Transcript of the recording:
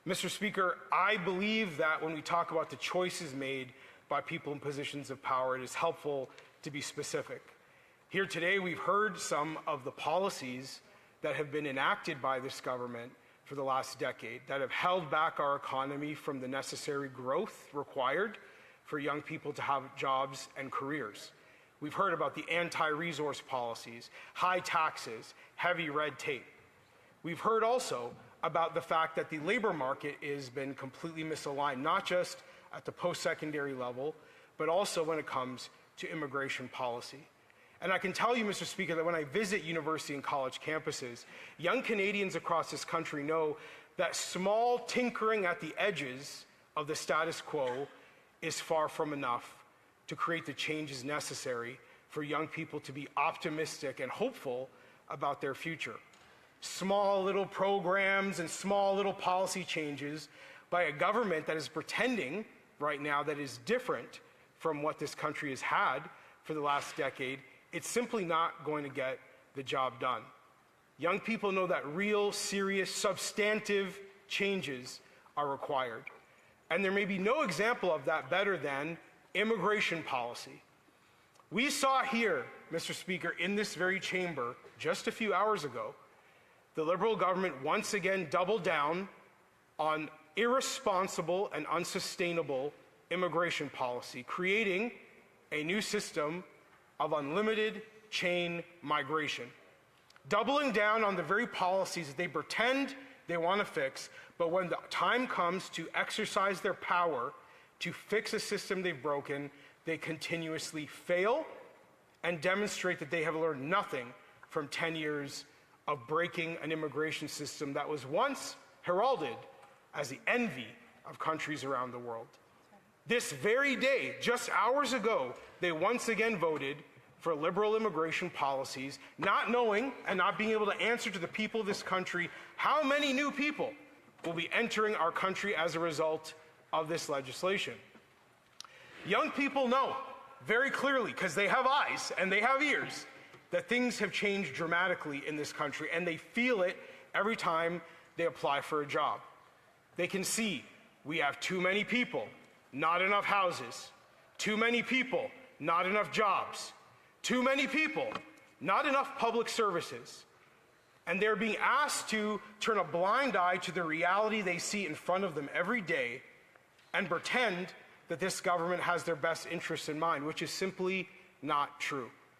Mr. Speaker, I believe that when we talk about the choices made by people in positions of power, it is helpful to be specific. Here today, we've heard some of the policies that have been enacted by this government for the last decade that have held back our economy from the necessary growth required for young people to have jobs and careers. We've heard about the anti-resource policies, high taxes, heavy red tape. We've heard also about the fact that the labor market has been completely misaligned, not just at the post-secondary level, but also when it comes to immigration policy. And I can tell you, Mr. Speaker, that when I visit university and college campuses, young Canadians across this country know that small tinkering at the edges of the status quo is far from enough to create the changes necessary for young people to be optimistic and hopeful about their future. Small little programs and small little policy changes by a government that is pretending right now that is different from what this country has had for the last decade, it's simply not going to get the job done. Young people know that real, serious, substantive changes are required. And there may be no example of that better than immigration policy. We saw here, Mr. Speaker, in this very chamber just a few hours ago, the Liberal government once again doubled down on irresponsible and unsustainable immigration policy, creating a new system of unlimited chain migration, doubling down on the very policies that they pretend they want to fix, but when the time comes to exercise their power to fix a system they've broken, they continuously fail and demonstrate that they have learned nothing from 10 years of breaking an immigration system that was once heralded as the envy of countries around the world. This very day, just hours ago, they once again voted for liberal immigration policies, not knowing and not being able to answer to the people of this country how many new people will be entering our country as a result of this legislation. Young people know very clearly, because they have eyes and they have ears, that things have changed dramatically in this country, and they feel it every time they apply for a job. They can see we have too many people, not enough houses, too many people, not enough jobs, too many people, not enough public services. And they're being asked to turn a blind eye to the reality they see in front of them every day and pretend that this government has their best interests in mind, which is simply not true.